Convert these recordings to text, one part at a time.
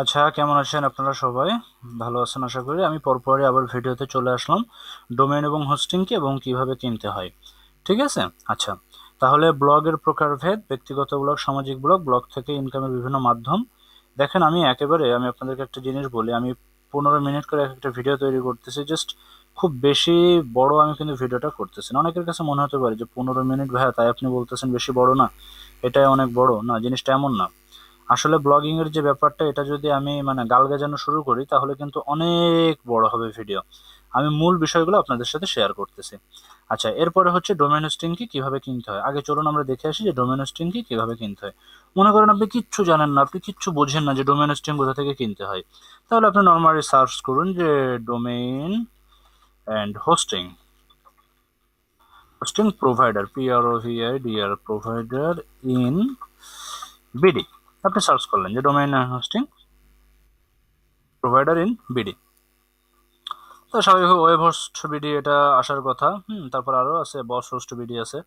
আচ্ছা, কেমন আছেন আপনারা সবাই? ভালো আছেন আশা করি। আমি পরপরই আবার ভিডিওতে চলে আসলাম ডোমেইন এবং হোস্টিংকে এবং কিভাবে কিনতে হয়। ঠিক আছে? আচ্ছা, তাহলে ব্লগের প্রকারভেদ: ব্যক্তিগত ব্লগ, সামাজিক ব্লগ, ব্লগ থেকে ইনকামের বিভিন্ন মাধ্যম। দেখেন, আমি আপনাদেরকে একটা জিনিস বলি। আমি 15 মিনিট করে একটা ভিডিও তৈরি করতেছি, জাস্ট খুব বেশি বড় আমি কিন্তু ভিডিওটা করতেছি না। অনেকের কাছে মনে হতে পারে যে 15 মিনিট ভাইয়া, তাই আপনি বলতেছেন বেশি বড় না? এটাই অনেক বড় না, জিনিসটা এমন না। আসলে ব্লগিং এর যে ব্যাপারটা, এটা যদি আমি গাল গাজানো শুরু করি তাহলে কিন্তু অনেক বড় হবে ভিডিও। আমি মূল বিষয়গুলো আপনাদের সাথে শেয়ার করতেছি। আচ্ছা, এরপরে হচ্ছে ডোমেন হোস্টিং কি কিভাবে কিনতে হয়। আগে চলুন আমরা দেখে আসি যে ডোমেন হোস্টিং কি কিভাবে কিনতে হয়। মনে করেন আপনি কিচ্ছু জানেন না, আপনি কিচ্ছু বোঝেন না যে ডোমেন হোস্টিং কোথা থেকে কিনতে হয়। তাহলে আপনি নর্মালি সার্চ করুন যে domain and hosting, hosting provider, PROVIDR provider in BD. আপনি সার্চ করলেন যে domain and hosting provider in BD, তো স্বাভাবিকভাবে ওয়েব হোস্ট বিডি এটা আসার কথা। তারপর আরও আছে, বস হোস্ট বিডি আছে,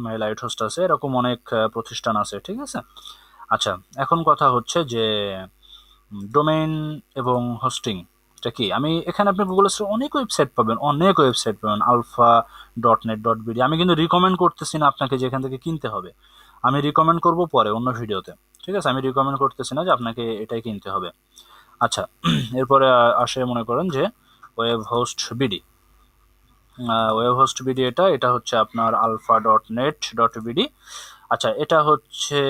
মাই লাইট হোস্ট আছে, এরকম অনেক প্রতিষ্ঠান আছে। ঠিক আছে? আচ্ছা, এখন কথা হচ্ছে যে ডোমেইন এবং হোস্টিং এটা কি। আমি এখানে আপনি গুগল স্টোরে অনেক ওয়েবসাইট পাবেন, alpha.net.bd। আমি কিন্তু রিকমেন্ড করতেছি না আপনাকে যে এখান থেকে কিনতে হবে, আমি রিকমেন্ড করব পরে অন্য ভিডিওতে। ঠিক আছে? আমি রিকমেন্ড করতেছি না যে আপনাকে এটাই কিনতে হবে। আচ্ছা, এরপরে আসে মনে করেন যে web host BD. Web host BD এটা হচ্ছে আপনার alpha.net.bd। আচ্ছা, এটা হচ্ছে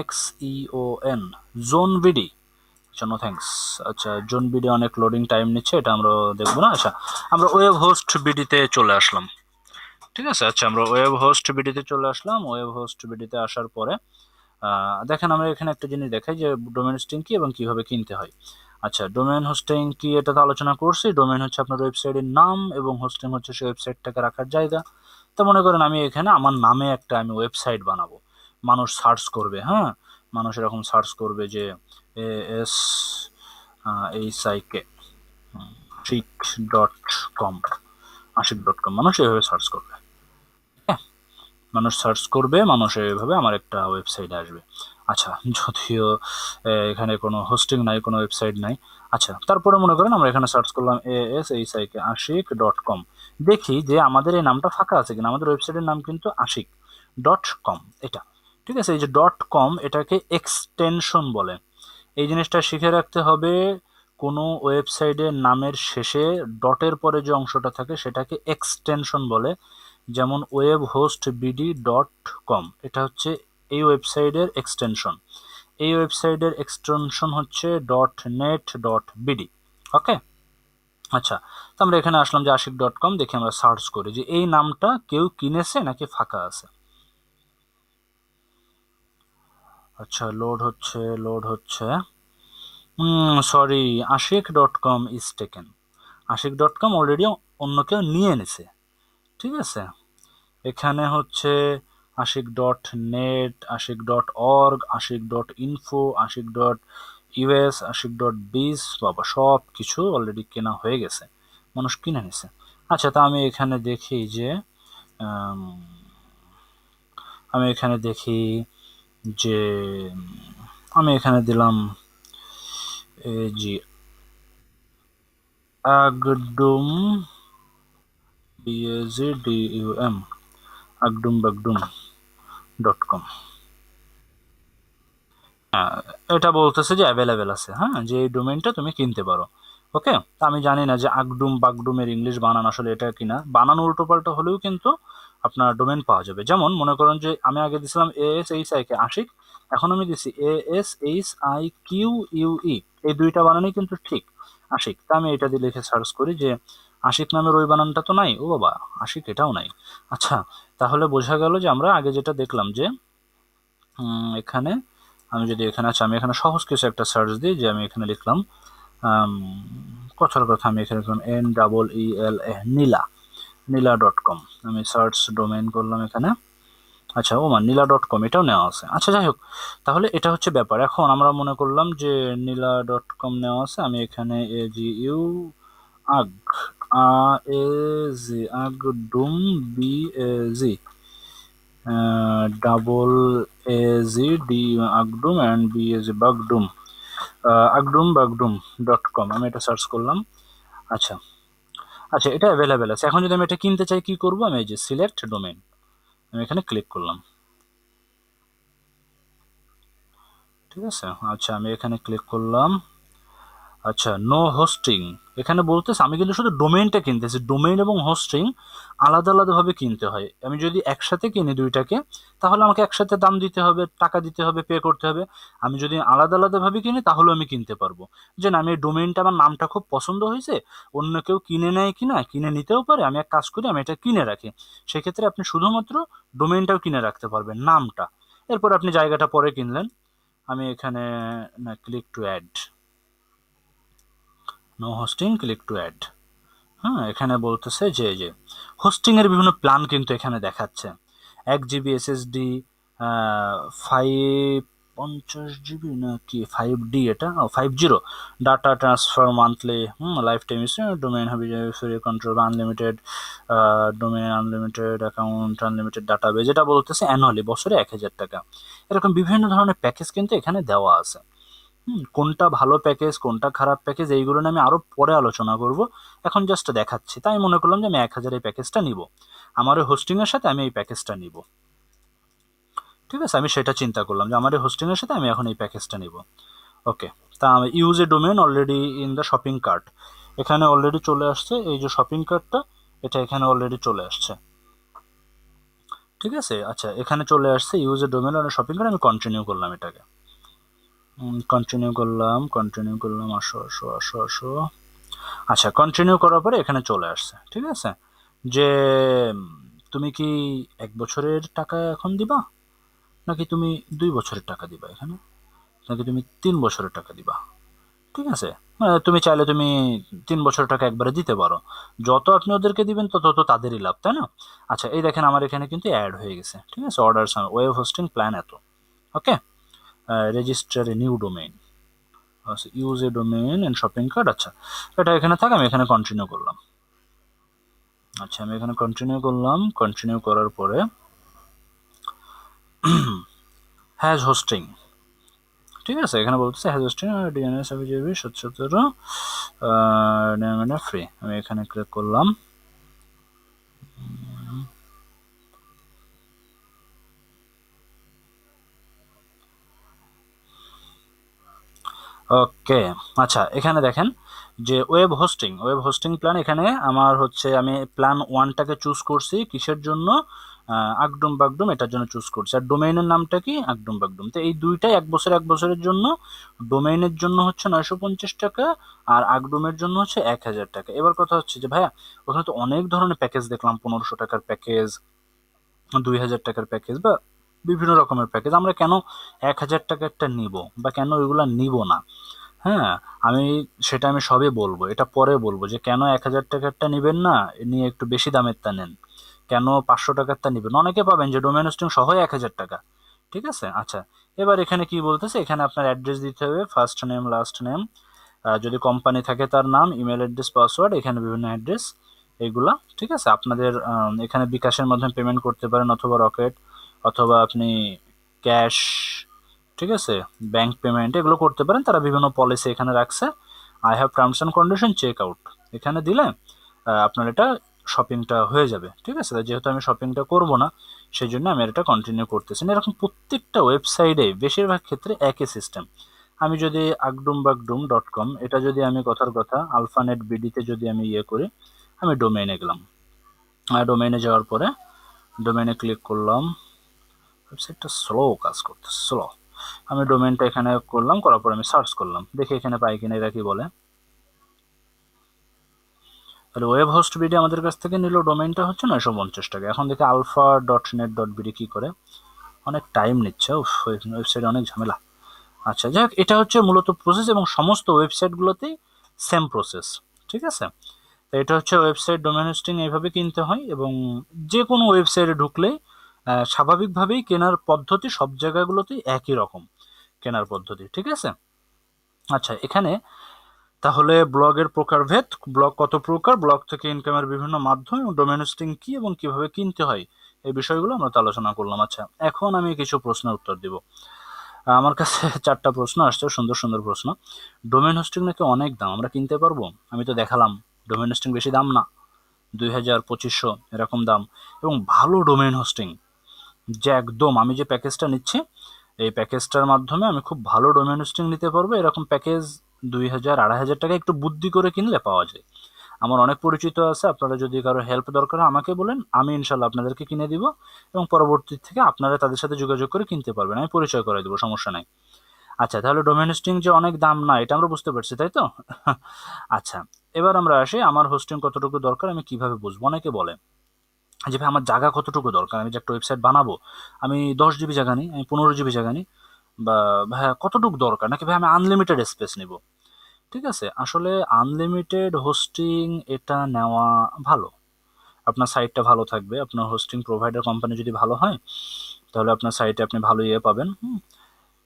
XEON, জোন বিডি। আচ্ছা, নো থ্যাঙ্কস। আচ্ছা, জোন বিডি অনেক লোডিং টাইম নিচ্ছে, এটা আমরা দেখবো না। আচ্ছা, আমরা ওয়েব হোস্ট বিডিতে চলে আসলাম। ঠিক আছে? আচ্ছা, আমরা ওয়েব হোস্ট বিডিতে চলে আসলাম। ওয়েব হোস্ট বিডিতে আসার পরে দেখেন, আমরা এখানে একটা জিনিস দেখাই যে ডোমেন হোস্টিং কি এবং কিভাবে কিনতে হয়। আচ্ছা, ডোমেন হোস্টিং কি এটা তো আলোচনা করছি। ডোমেন হচ্ছে আপনার ওয়েবসাইটের নাম এবং হোস্টিং হচ্ছে সেই ওয়েবসাইটটাকে রাখার জায়গা। তো মনে করেন আমি এখানে আমার নামে একটা ওয়েবসাইট বানাবো, মানুষ সার্চ করবে। হ্যাঁ, মানুষ এরকম সার্চ করবে যে এস এইচআইকে আশিক.কম, আশিক.কম, মানুষ এভাবে সার্চ করবে। হ্যাঁ, মানুষ সার্চ করবে, মানুষ এইভাবে আমার একটা ওয়েবসাইট আসবে। আচ্ছা, যদিও এখানে কোনো হোস্টিং নাই, কোনো ওয়েবসাইট নাই। আচ্ছা, তারপরে মনে করেন আমরা এখানে সার্চ করলাম ASHIK আশিক.কম, দেখি যে আমাদের এই নামটা ফাঁকা আছে কিনা। আমাদের ওয়েবসাইটের নাম কিন্তু আশিক.কম এটা। ঠিক আছে? এই যে .com এটাকে এক্সটেনশন বলে। এই জিনিসটা শিখে রাখতে হবে। কোনো ওয়েবসাইটের নামের শেষে ডটের পরে যে অংশটা থাকে সেটাকে এক্সটেনশন বলে। যেমন ওয়েব হোস্ট বিডি.কম, এটা হচ্ছে এই ওয়েবসাইটের এক্সটেনশন। এই ওয়েবসাইটের এক্সটেনশন হচ্ছে .net.bd। ওকে? আচ্ছা, তো আমরা এখানে আসলাম যে আশিক.কম, দেখে আমরা সার্চ করি যে এই নামটা কেউ কিনেছে নাকি ফাঁকা আছে। আচ্ছা, লোড হচ্ছে। Sorry, Ashiq com is taken. Ashiq com already অন্য কেউ নিয়ে নিছে। ঠিক আছে? এখানে হচ্ছে আশিক.নেট, আশিক.org, আশিক.info, আশিক.us, আশিক.biz, বাবা সব কিছু অলরেডি কেনা হয়ে গেছে, মানুষ কিনে নিছে। আচ্ছা, তা আম, আমি এখানে দেখি যে আমি এখানে দিলাম জি আগডুম, BAZDUM, agdum.com। এটা বলতেছে যে অ্যাভেলেবেল আছে, হ্যাঁ, যে এই ডোমেইনটা তুমি কিনতে পারো। ওকে? তা আমি জানি না যে আগডুম বাগডুমের ইংলিশ বানান আসলে এটা কিনা। বানান উল্টোপাল্টা হলেও কিন্তু আপনার ডোমেন পাওয়া যাবে। যেমন মনে করেন যে আমি আগে দিছিলাম ASHIK আশিক, এখন আমি দিছি ASHIQUE, এই দুইটা বানানই কিন্তু ঠিক, আশিক। তা আমি এটা দিয়ে লিখে সার্চ করি যে আশিক নামের ওই বানানটা তো নাই, ও বাবা, আশিক এটাও নাই। আচ্ছা, তাহলে বোঝা গেল যে আমরা আগে যেটা দেখলাম যে এখানে আমি যদি এখানে, আচ্ছা, আমি এখানে সহজ কিছু একটা সার্চ দিই, যে আমি এখানে লিখলাম কথার কথা, আমি এখানে লিখলাম NEELA, নীলা.com। আমি সার্চ ডোমেইন করলাম এখানে। আচ্ছা, নীলা.com এটাও নেওয়া আছে। আচ্ছা, যাই হোক, তাহলে এটা হচ্ছে ব্যাপার। এখন আমরা মনে করলাম যে নীলা.com নেওয়া আছে। আমি এখানে AGU আগ AG আগডুম BAZ double A G D আগডুম অ্যান্ড বি এ জি বাগডুম, আগডুম বাগডুম .com, আমি এটা সার্চ করলাম। আচ্ছা আচ্ছা, এটা অ্যাভেলেবেল আছে। এখন যদি আমি এটা কিনতে চাই কি করব, আমি এই যে সিলেক্ট ডোমেন, আমি এখানে ক্লিক করলাম। ঠিক আছে, আচ্ছা আমি এখানে ক্লিক করলাম। আচ্ছা, নো হোস্টিং, এখানে বলতেছে আমি কিন্তু শুধু ডোমেইনটা কিনতেছি, ডোমেইন এবং হোস্টিং আলাদা আলাদাভাবে কিনতে হয়। আমি যদি একসাথে কিনি দুইটাকে, তাহলে আমাকে একসাথে দাম দিতে হবে, টাকা দিতে হবে, পে করতে হবে। আমি যদি আলাদা আলাদাভাবে কিনি তাহলে আমি কিনতে পারবো। যে না, আমি এই ডোমেইনটা, আমার নামটা খুব পছন্দ হয়েছে, অন্য কেউ কিনে নেয় কিনা, কিনে নিতেও পারে, আমি এক কাজ করি আমি এটা কিনে রাখি। সেক্ষেত্রে আপনি শুধুমাত্র ডোমেইনটাও কিনে রাখতে পারবেন, নামটা। এরপর আপনি জায়গাটা পরে কিনলেন। আমি এখানে না, click to add, no hosting, click to add. হ্যাঁ, এখানে বলতেছে যে হোস্টিং এর বিভিন্ন প্ল্যান কিন্তু এখানে দেখাচ্ছে। 1 GB SSD, 50 GB নাকি 5D, এটা 50 data transfer monthly, lifetime domain হবে free control, unlimited domain, unlimited account, unlimited database, যেটা বলতেছে অ্যানুয়ালি, বছরে 1000 টাকা। এরকম বিভিন্ন ধরনের প্যাকেজ কিন্তু এখানে দেওয়া আছে। কোনটা ভালো প্যাকেজ, কোনটা খারাপ প্যাকেজ, এইগুলো নিয়ে আমি আরো পরে আলোচনা করব। এখন জাস্ট দেখাচ্ছি, তাই মনে করলাম যে আমি 1000 এই প্যাকেজটা নিব, আমার ওই হোস্টিং এর সাথে আমি এই প্যাকেজটা নিব। ঠিক আছে, আমি সেটা চিন্তা করলাম যে আমার এই হোস্টিং এর সাথে আমি এখন এই প্যাকেজটা নিব। ওকে, তা আমি use a domain already in the shopping cart, এখানে অলরেডি চলে আসছে, এই যে শপিং কার্টটা, এটা এখানে অলরেডি চলে আসছে। ঠিক আছে, আচ্ছা এখানে চলে আসছে use a domain on shopping cart, আমি কন্টিনিউ করলাম এটাকে, কন্টিনিউ করলাম, আসো আসো আসো আসো। আচ্ছা, কন্টিনিউ করার পরে এখানে চলে আসছে। ঠিক আছে, যে তুমি কি 1 বছরের টাকা এখন দিবা, নাকি তুমি 2 বছরের টাকা দিবা এখানে, নাকি তুমি 3 বছরের টাকা দিবা। ঠিক আছে, মানে তুমি চাইলে তুমি 3 বছরের টাকা একবারে দিতে পারো, যত আপনি ওদেরকে দিবেন তত তো তাদেরই লাভ, তাই না? আচ্ছা, এই দেখেন আমার এখানে কিন্তু অ্যাড হয়ে গেছে। ঠিক আছে, অর্ডার ওয়েব হোস্টিং প্ল্যান এত। Okay, register a new domain, use a domain and shopping cart. আচ্ছা, এটা এখানে থাক, আমি এখানে কন্টিনিউ করলাম। আচ্ছা, আমি এখানে কন্টিনিউ করলাম, কন্টিনিউ করার পরে হ্যাজ হোস্টিং। ঠিক আছে, এখানে বলতেছে has hosting DNS GB 77 free, আমি এখানে ক্লিক করলাম। ওকে, আচ্ছা এখানে দেখেন যে ওয়েব হোস্টিং প্ল্যান, এখানে আমার হচ্ছে আমি প্ল্যান 1টাকে চুজ করছি, কিসের জন্য, আগডুম বাগডুম, এটার জন্য চুজ করছি। আর ডোমেইনের নামটা কি, আগডুম বাগডুম। তো এই দুইটাই 1 বছরের জন্য, ডোমেইনের জন্য হচ্ছে 950 টাকা, আর আগডুমের জন্য হচ্ছে 1000 টাকা। এবার কথা হচ্ছে যে ভাইয়া, ওখানে তো অনেক ধরনের প্যাকেজ দেখলাম, 1500 টাকার প্যাকেজ, 2000 টাকার প্যাকেজ, বা বিভিন্ন রকমের প্যাকেজ, আমরা কেন 1000 টাকারটা নিব, বা কেন ওইগুলা নিব না? হ্যাঁ, আমি সেটা আমি সবে বলবো, এটা পরে বলবো যে কেন 1000 টাকারটা নিবেন না, নিয়ে একটু বেশি দামেরটা নেন, কেন 500 টাকারটা নিবেন। অনেকে পাবেন যে ডোমেন হোস্টিং সহ 1000 টাকা। ঠিক আছে, আচ্ছা এবার এখানে কি বলতেছে, এখানে আপনার অ্যাড্রেস দিতে হবে, ফার্স্ট নেম, লাস্ট নেম, যদি কোম্পানি থাকে তার নাম, ইমেল অ্যাড্রেস, পাসওয়ার্ড, এখানে বিভিন্ন অ্যাড্রেস এইগুলা। ঠিক আছে, আপনাদের এখানে বিকাশের মাধ্যমে পেমেন্ট করতে পারেন, অথবা রকেট, অথবা আপনি ক্যাশ, ঠিক আছে, ব্যাংক পেমেন্ট, এগুলো করতে পারেন। তারা বিভিন্ন পলিসি এখানে রাখছে। I have terms and condition, check out, এখানে দিলে আপনার এটা শপিংটা হয়ে যাবে। ঠিক আছে, যেহেতু আমি শপিংটা করব না, সেই জন্য আমি এটা কন্টিনিউ করতেছি না। এরকম প্রত্যেকটা ওয়েবসাইটে বেশিরভাগ ক্ষেত্রে একই সিস্টেম। আমি যদি agdumBagdum.com, এটা যদি আমি কথার কথা আলফানেট বিডিতে যদি আমি করি, আমি ডোমেইনে গেলাম, ডোমেইনে যাওয়ার পরে ডোমেইনে ক্লিক করলাম। ওয়েবসাইটটা স্লো কাজ করতে, স্লো। আমি ডোমেইনটা এখানে করলাম, করার পর আমি সার্চ করলাম, দেখি এখানে পাই কিনা, এরা কি বলে। তাহলে ওয়েব হোস্ট বিডি আমাদের কাছ থেকে নিল, ডোমেইনটা হচ্ছে 950 টাকা। এখন দেখি alpha.net.bd কি করে, অনেক টাইম নিচ্ছে, ওয়েবসাইটে অনেক ঝামেলা। আচ্ছা, যাই হোক, এটা হচ্ছে মূলত প্রসেস, এবং সমস্ত ওয়েবসাইটগুলোতেই সেম প্রসেস। ঠিক আছে, তো এটা হচ্ছে ওয়েবসাইট ডোমেন হোস্টিং, এইভাবে কিনতে হয়। এবং যে কোনো ওয়েবসাইটে ঢুকলেই স্বাভাবিকভাবেই কেনার পদ্ধতি সব জায়গাগুলোতেই একই রকম কেনার পদ্ধতি। ঠিক আছে, আচ্ছা এখানে তাহলে ব্লগের প্রকারভেদ, ব্লগ কত প্রকার, ব্লগ থেকে ইনকামের বিভিন্ন মাধ্যম, এবং ডোমেন হোস্টিং কি এবং কিভাবে কিনতে হয়, এই বিষয়গুলো আমরা তো আলোচনা করলাম। আচ্ছা, এখন আমি কিছু প্রশ্নের উত্তর দিব। আমার কাছে 4টা প্রশ্ন আসছে, সুন্দর সুন্দর প্রশ্ন। ডোমেন হোস্টিং নাকি অনেক দাম, আমরা কিনতে পারবো? আমি তো দেখালাম ডোমেন হোস্টিং বেশি দাম না, 2000-2500 এরকম দাম। এবং ভালো ডোমেন হোস্টিং, যে একদম আমি যে প্যাকেজটা নিচ্ছি, এই প্যাকেজটার মাধ্যমে আমি খুব ভালো ডোমেন হোস্টিং নিতে পারবো। এরকম প্যাকেজ 2000-2500 টাকা একটু বুদ্ধি করে কিনলে পাওয়া যায়। আমার অনেক পরিচিত আছে, আপনারা যদি কারো হেল্প দরকার হয় আমাকে বলেন, আমি ইনশাল্লাহ আপনাদেরকে কিনে দিব, এবং পরবর্তী থেকে আপনারা তাদের সাথে যোগাযোগ করে কিনতে পারবেন, আমি পরিচয় করে দেবো, সমস্যা নাই। আচ্ছা, তাহলে ডোমেন হোস্টিং যে অনেক দাম না, এটা আমরা বুঝতে পারছি, তাই তো? আচ্ছা, এবার আমরা আসি আমার হোস্টিং কতটুকু দরকার আমি কিভাবে বুঝবো। অনেকে বলে যে ভাই আমার জায়গা কতটুকু দরকার, আমি যে একটা ওয়েবসাইট বানাবো, আমি 10 জিবি জায়গা নিই, আমি 15 জিবি জায়গা নিই, বা ভাই কতটুকু দরকার, নাকি ভাই আমি আনলিমিটেড স্পেস নিব? ঠিক আছে, আসলে আনলিমিটেড হোস্টিং এটা নেওয়া ভালো। আপনার সাইটটা ভালো থাকবে, আপনার হোস্টিং প্রোভাইডার কোম্পানি যদি ভালো হয়, তাহলে আপনার সাইটে আপনি ভালো ইয়ে পাবেন।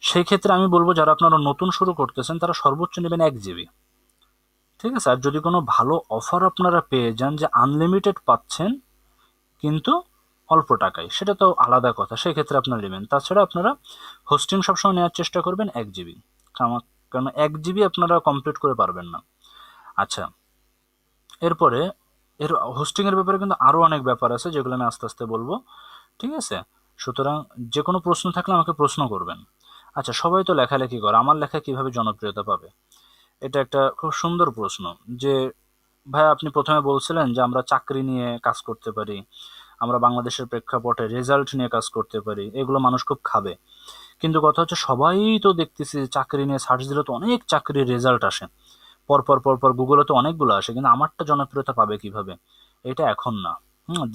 সেই ক্ষেত্রে আমি বলবো যারা আপনারা নতুন শুরু করতেছেন তারা সর্বোচ্চ নেবেন 1 জিবি। ঠিক আছে, আর যদি কোনো ভালো অফার আপনারা পেয়ে যান যে আনলিমিটেড পাচ্ছেন কিন্তু অল্প টাকায়, সেটা তো আলাদা কথা, সেই ক্ষেত্রে আপনারা নেবেন। তাছাড়া আপনারা হোস্টিং সবসময় নেওয়ার চেষ্টা করবেন 1 জিবি, কারণ 1 জিবি আপনারা কমপ্লিট করে পারবেন না। আচ্ছা, এরপরে হোস্টিংয়ের ব্যাপারে কিন্তু আরও অনেক ব্যাপার আছে, যেগুলো আমি আস্তে আস্তে বলবো। ঠিক আছে, সুতরাং যে কোনো প্রশ্ন থাকলে আমাকে প্রশ্ন করবেন। আচ্ছা, সবাই তো লেখালেখি করে, আমার লেখা কিভাবে জনপ্রিয়তা পাবে? এটা একটা খুব সুন্দর প্রশ্ন। যে ভাই আপনি প্রথমে বলছিলেন যে আমরা চাকরি নিয়ে কাজ করতে পারি, আমরা বাংলাদেশের প্রেক্ষাপটে রেজাল্ট নিয়ে কাজ করতে পারি, এগুলো মানুষ খুব খাবে। কিন্তু কথা হচ্ছে সবাই তো দেখতেছি চাকরি নিয়ে সার্চ দিলে তো অনেক চাকরির রেজাল্ট আসে, পরপর পরপর গুগলে তো অনেকগুলো আসে, কিন্তু আমারটা জনপ্রিয়তা পাবে কিভাবে? এটা এখন না,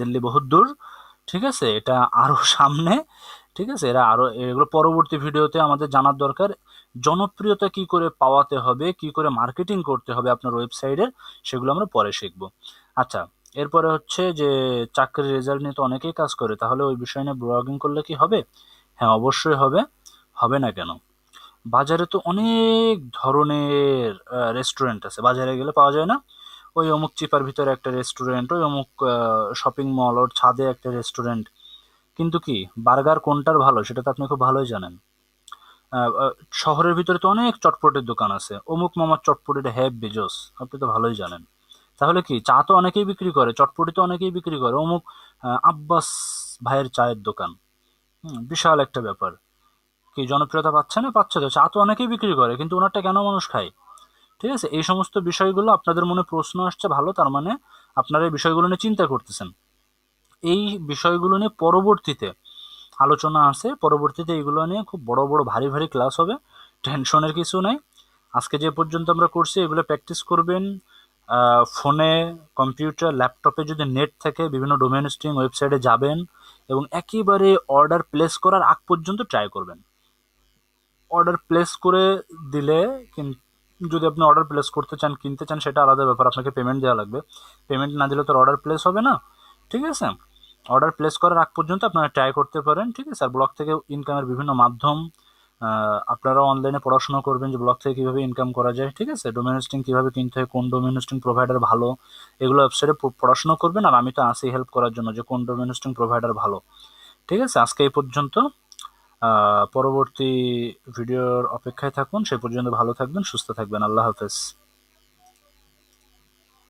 দিল্লি বহুত দূর। ঠিক আছে, এটা আরো সামনে। ঠিক আছে, এরা আরো, এগুলো পরবর্তী ভিডিওতে আমাদের জানার দরকার। জনপ্রিয়তা কি করে পাওয়াতে হবে, কি করে মার্কেটিং করতে হবে আপনার ওয়েবসাইটের, সেগুলো আমরা পরে শিখব। আচ্ছা, এরপরে হচ্ছে যে চাকরির রেজাল্ট নিয়ে তো অনেকেই কাজ করে, তাহলে ওই বিষয় নিয়ে ব্লগিং করলে কি হবে? হ্যাঁ, অবশ্যই হবে। হবে না কেন? বাজারে তো অনেক ধরনের রেস্টুরেন্ট আছে, বাজারে গেলে পাওয়া যায় না? ওই অমুক চিপার ভিতরে একটা রেস্টুরেন্ট, ওই অমুক শপিং মল ওর ছাদে একটা রেস্টুরেন্ট। কিন্তু কি বার্গার কোনটার ভালো সেটা তো আপনি খুব ভালোই জানেন। শহরের ভিতরে তো অনেক চটপটের দোকান আছে, অমুক মামার চটপটিটা হ্যাভ বেজোস, আপনি তো ভালোই জানেন। তাহলে কি চা তো অনেকেই বিক্রি করে, চটপটি তো অনেকেই বিক্রি করে, অমুক আব্বাস ভাইয়ের চায়ের দোকান, বিশাল একটা ব্যাপার। কি জনপ্রিয়তা পাচ্ছে না? পাচ্ছে তো, চা তো অনেকেই বিক্রি করে, কিন্তু ওনারটা কেন মানুষ খায়? ঠিক আছে, এই সমস্ত বিষয়গুলো আপনাদের মনে প্রশ্ন আসছে, ভালো, তার মানে আপনারা এই বিষয়গুলো নিয়ে চিন্তা করতেছেন। এই বিষয়গুলো নিয়ে পরবর্তীতে আলোচনা আছে, পরবর্তীতে এগুলো নিয়ে খুব বড় বড় ভারী ভারী ক্লাস হবে, টেনশনের কিছু নাই। আজকে যে পর্যন্ত আমরা করছি এগুলো প্র্যাকটিস করবেন। ফোনে, কম্পিউটার, ল্যাপটপে যদি নেট থাকে বিভিন্ন ডোমেন হোস্টিং ওয়েবসাইটে যাবেন, এবং একেবারে অর্ডার প্লেস করার আগ পর্যন্ত ট্রাই করবেন। অর্ডার প্লেস করে দিলে, যদি আপনি অর্ডার প্লেস করতে চান, কিনতে চান, সেটা আলাদা ব্যাপার, আপনাকে পেমেন্ট দেওয়া লাগবে। পেমেন্ট না দিলে তো অর্ডার প্লেস হবে না। ঠিক আছে, অর্ডার প্লেস করার আগ পর্যন্ত আপনারা ট্রাই করতে পারেন। ঠিক আছে, আর ব্লগ থেকে ইনকামের বিভিন্ন মাধ্যম, আপনারাও অনলাইনে পড়াশোনা করবেন যে ব্লগ থেকে কীভাবে ইনকাম করা যায়। ঠিক আছে, ডোমেন হোস্টিং কীভাবে কিনতে হয়, কোন ডোমেন হোস্টিং প্রোভাইডার ভালো, এগুলো ওয়েবসাইটে পড়াশোনা করবেন। আর আমি তো আসি হেল্প করার জন্য যে কোন ডোমেন হোস্টিং প্রোভাইডার ভালো। ঠিক আছে, আজকে এই পর্যন্ত। পরবর্তী ভিডিওর অপেক্ষায় থাকুন, সে পর্যন্ত ভালো থাকবেন, সুস্থ থাকবেন। আল্লাহ হাফেজ।